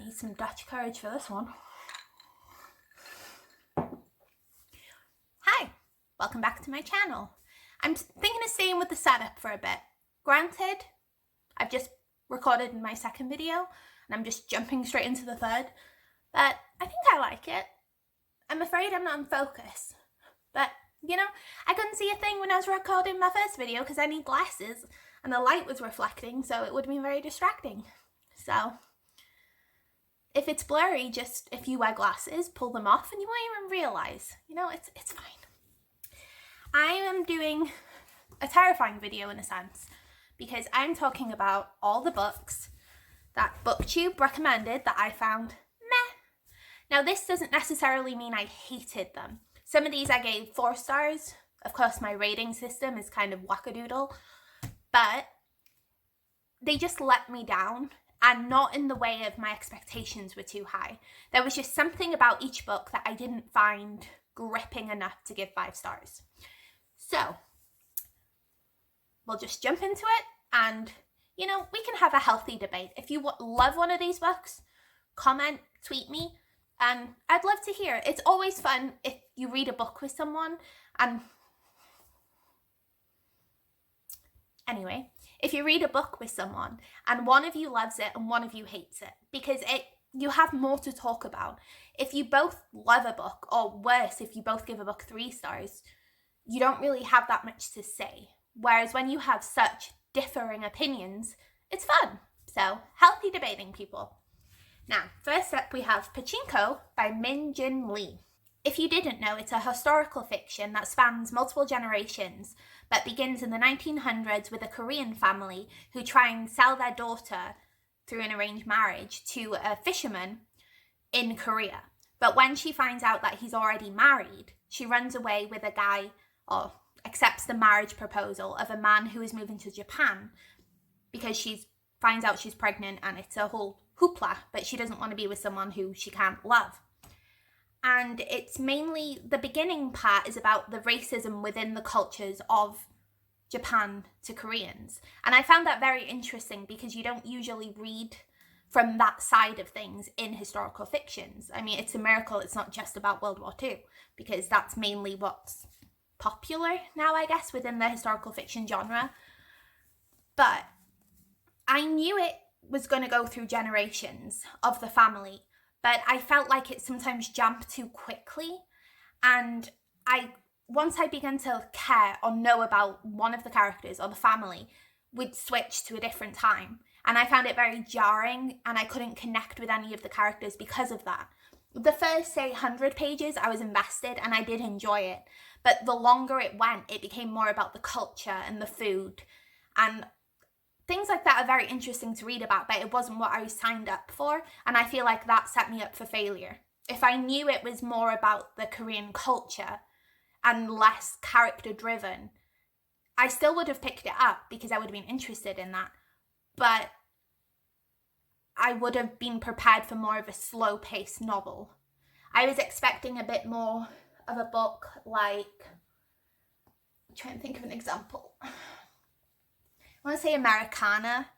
need some Dutch courage for this one. Hi, welcome back to my channel. I'm thinking of staying with the setup for a bit. Granted, I've just recorded my second video and I'm just jumping straight into the third, but I think I like it. I'm afraid I'm not in focus, but you know, I couldn't see a thing when I was recording my first video because I need glasses and the light was reflecting, so it would have been very distracting. So if it's blurry, just if you wear glasses, pull them off and you won't even realize. You know, it's fine. I am doing a terrifying video in a sense because I'm talking about all the books that Booktube recommended that I found meh. Now this doesn't necessarily mean I hated them. Some of these I gave 4 stars. Of course, my rating system is kind of wackadoodle, but they just let me down, and not in the way of my expectations were too high. There was just something about each book that I didn't find gripping enough to give 5 stars. So we'll just jump into it and, you know, we can have a healthy debate. If you love one of these books, comment, tweet me, and I'd love to hear. It's always fun if you read a book with someone and anyway, if you read a book with someone and one of you loves it and one of you hates it, because you have more to talk about. If you both love a book, or worse, if you both give a book 3 stars, you don't really have that much to say. Whereas when you have such differing opinions, it's fun. So, healthy debating, people. Now, first up we have Pachinko by Min Jin Lee. If you didn't know, it's a historical fiction that spans multiple generations, but begins in the 1900s with a Korean family who try and sell their daughter through an arranged marriage to a fisherman in Korea. But when she finds out that he's already married, she runs away with a guy, or accepts the marriage proposal of a man who is moving to Japan because she finds out she's pregnant and it's a whole hoopla, but she doesn't want to be with someone who she can't love. And it's mainly, the beginning part is about the racism within the cultures of Japan to Koreans. And I found that very interesting because you don't usually read from that side of things in historical fictions. I mean, it's a miracle it's not just about World War II, because that's mainly what's popular now, I guess, within the historical fiction genre. But I knew it was going to go through generations of the family, but I felt like it sometimes jumped too quickly, and once I began to care or know about one of the characters or the family, we'd switch to a different time, and I found it very jarring, and I couldn't connect with any of the characters because of that. The first, say, 100 pages, I was invested and I did enjoy it, but the longer it went, it became more about the culture and the food, and things like that are very interesting to read about, but it wasn't what I was signed up for, and I feel like that set me up for failure. If I knew it was more about the Korean culture and less character driven, I still would have picked it up because I would have been interested in that, but I would have been prepared for more of a slow-paced novel. I was expecting a bit more of a book like, I'm trying to think of an example. I want to say Americana,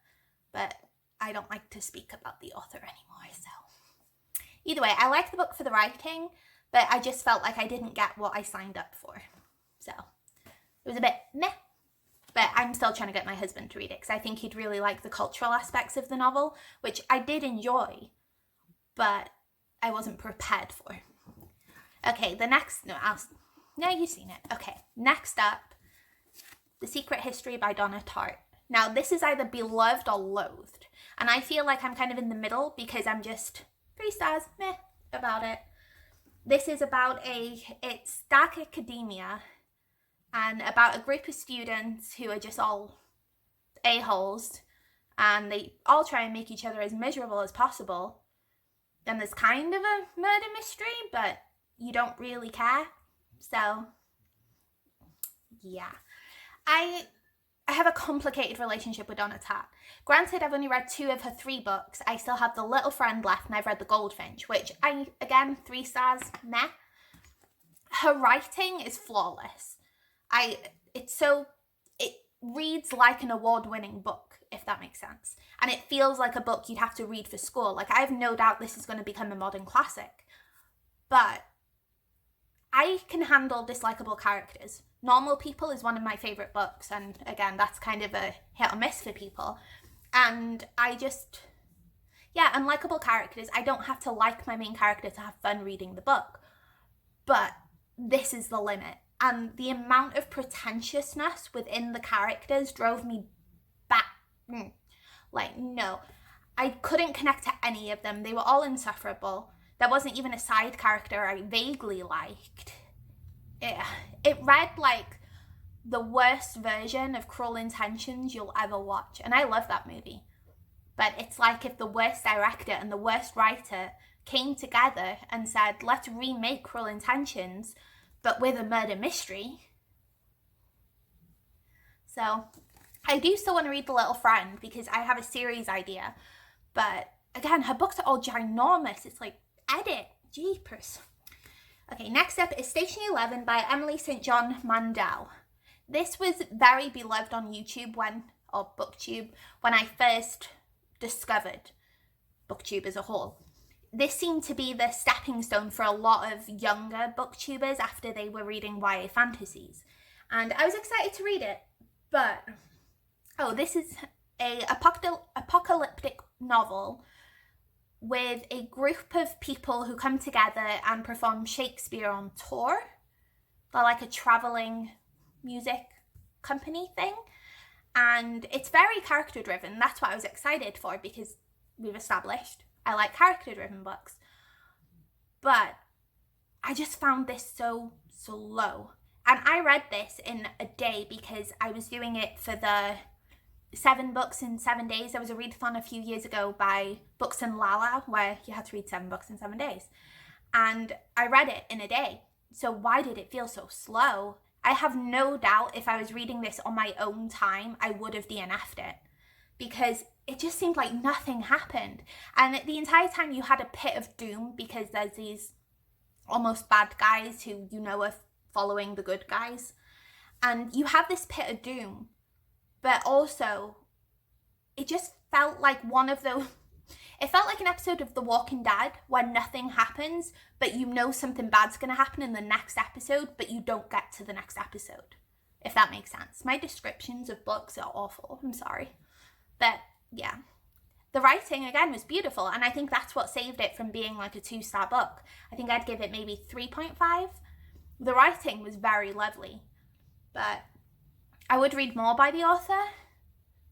but I don't like to speak about the author anymore, so. Either way, I like the book for the writing, but I just felt like I didn't get what I signed up for. So, it was a bit meh, but I'm still trying to get my husband to read it, because I think he'd really like the cultural aspects of the novel, which I did enjoy, but I wasn't prepared for. Okay, you've seen it. Okay, next up, The Secret History by Donna Tartt. Now, this is either beloved or loathed, and I feel like I'm kind of in the middle because I'm just 3 stars, meh, about it. This is about it's dark academia, and about a group of students who are just all a-holes, and they all try and make each other as miserable as possible. And there's kind of a murder mystery, but you don't really care. So, yeah. I have a complicated relationship with Donna Tartt. Granted, I've only read 2 of her 3 books. I still have The Little Friend left, and I've read The Goldfinch, which again, 3 stars, meh. Her writing is flawless. It reads like an award-winning book. if that makes sense. And it feels like a book you'd have to read for school. Like, I have no doubt this is going to become a modern classic. But I can handle dislikable characters. Normal People is one of my favourite books. And again, that's kind of a hit or miss for people. And unlikable characters, I don't have to like my main character to have fun reading the book. But this is the limit. And the amount of pretentiousness within the characters drove me back. Like, no. I couldn't connect to any of them. They were all insufferable. There wasn't even a side character I vaguely liked. It read like the worst version of Cruel Intentions you'll ever watch. And I love that movie. But it's like if the worst director and the worst writer came together and said, let's remake Cruel Intentions, but with a murder mystery. So I do still want to read The Little Friend because I have a series idea. But again, her books are all ginormous. It's like, edit, jeepers. Okay, next up is Station 11 by Emily St. John Mandel. This was very beloved on YouTube or Booktube, when I first discovered Booktube as a whole. This seemed to be the stepping stone for a lot of younger booktubers after they were reading YA fantasies. And I was excited to read it, but this is a apocalyptic novel with a group of people who come together and perform Shakespeare on tour. They're like a traveling music company thing. And it's very character driven. That's what I was excited for, because we've established I like character driven books. But I just found this so slow. And I read this in a day because I was doing it for the 7 books in 7 days. There was a readathon a few years ago by Books and Lala where you had to read 7 books in 7 days. And I read it in a day. So why did it feel so slow? I have no doubt if I was reading this on my own time, I would have DNF'd it. Because it just seemed like nothing happened. And the entire time you had a pit of doom because there's these almost bad guys who are following the good guys. And you have this pit of doom. But also, it just felt like it felt like an episode of The Walking Dead where nothing happens, but something bad's going to happen in the next episode, but you don't get to the next episode, if that makes sense. My descriptions of books are awful, I'm sorry. But yeah, the writing again was beautiful, and I think that's what saved it from being like a 2-star book. I think I'd give it maybe 3.5. The writing was very lovely, but I would read more by the author.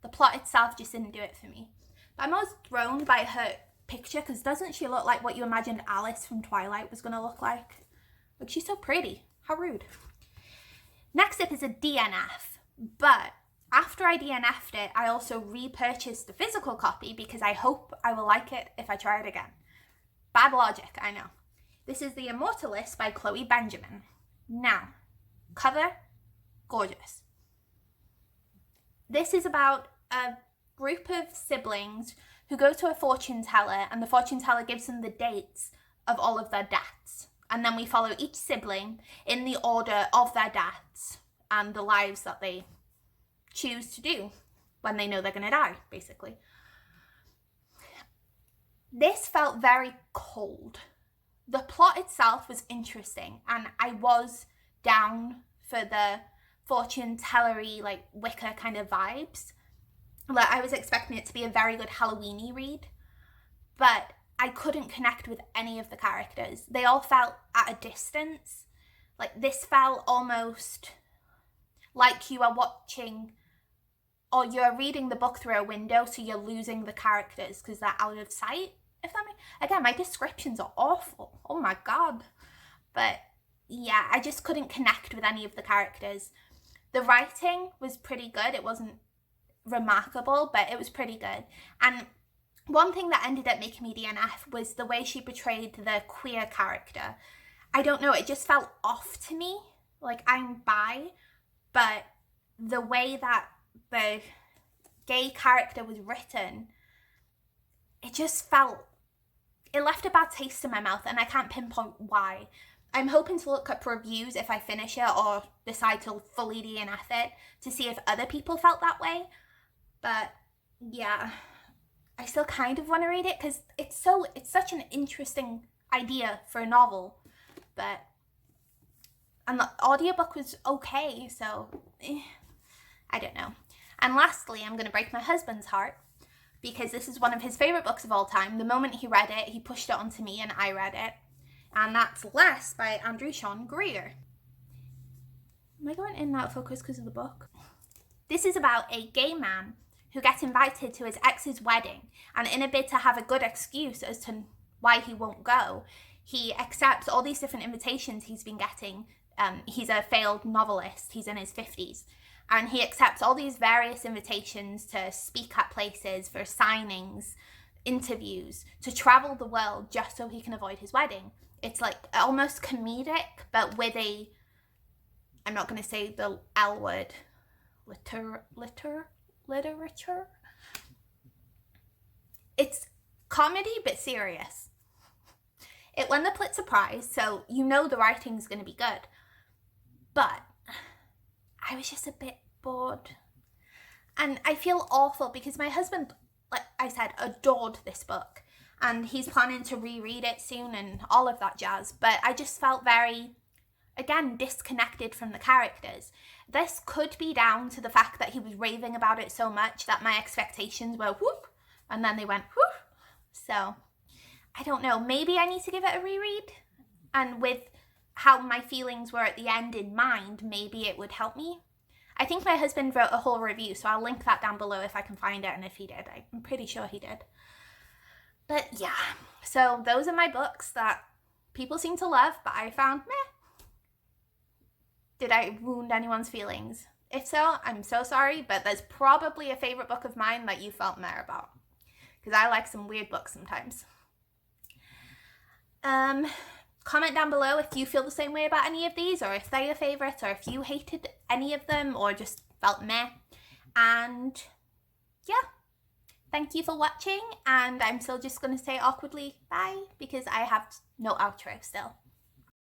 The plot itself just didn't do it for me. But I'm always thrown by her picture, because doesn't she look like what you imagined Alice from Twilight was going to look like? Like, she's so pretty. How rude. Next up is a DNF, but after I DNF'd it, I also repurchased the physical copy because I hope I will like it if I try it again. Bad logic, I know. This is The Immortalist by Chloe Benjamin. Now, cover, gorgeous. This is about a group of siblings who go to a fortune teller, and the fortune teller gives them the dates of all of their deaths. And then we follow each sibling in the order of their deaths and the lives that they choose to do when they know they're going to die, basically. This felt very cold. The plot itself was interesting, and I was down for the fortune tellery, like Wicca kind of vibes. Like, I was expecting it to be a very good Halloween-y read, but I couldn't connect with any of the characters. They all felt at a distance. Like, this felt almost like you are watching, or you're reading the book through a window, so you're losing the characters because they're out of sight. If that makes, again, my descriptions are awful. Oh my god. But yeah, I just couldn't connect with any of the characters. The writing was pretty good. It wasn't remarkable, but it was pretty good. And one thing that ended up making me DNF was the way she portrayed the queer character. I don't know, it just felt off to me. Like, I'm bi, but the way that the gay character was written, it left a bad taste in my mouth, and I can't pinpoint why. I'm hoping to look up reviews if I finish it or decide to fully DNF it to see if other people felt that way. But yeah, I still kind of want to read it because it's such an interesting idea for a novel, but and the audiobook was okay, so I don't know. And lastly, I'm going to break my husband's heart because this is one of his favourite books of all time. The moment he read it, he pushed it onto me and I read it. And that's Less by Andrew Sean Greer. Am I going in and out of focus because of the book? This is about a gay man who gets invited to his ex's wedding, and in a bid to have a good excuse as to why he won't go, he accepts all these different invitations he's been getting. He's a failed novelist, he's in his 50s, and he accepts all these various invitations to speak at places, for signings, interviews, to travel the world just so he can avoid his wedding. It's like almost comedic, but with a, I'm not going to say the L word, literature. It's comedy but serious. It won the Pulitzer Prize, so you know the writing's going to be good. But I was just a bit bored. And I feel awful because my husband, like I said, adored this book. And he's planning to reread it soon and all of that jazz. But I just felt very, again, disconnected from the characters. This could be down to the fact that he was raving about it so much that my expectations were whoop, and then they went whoop. So, I don't know. Maybe I need to give it a reread. And with how my feelings were at the end in mind, maybe it would help me. I think my husband wrote a whole review, so I'll link that down below if I can find it, and if he did. I'm pretty sure he did. But yeah, so those are my books that people seem to love, but I found meh. Did I wound anyone's feelings? If so, I'm so sorry, but there's probably a favourite book of mine that you felt meh about. Because I like some weird books sometimes. Comment down below if you feel the same way about any of these, or if they're your favourites, or if you hated any of them, or just felt meh. And yeah, thank you for watching, and I'm still just going to say awkwardly bye, because I have no outro still.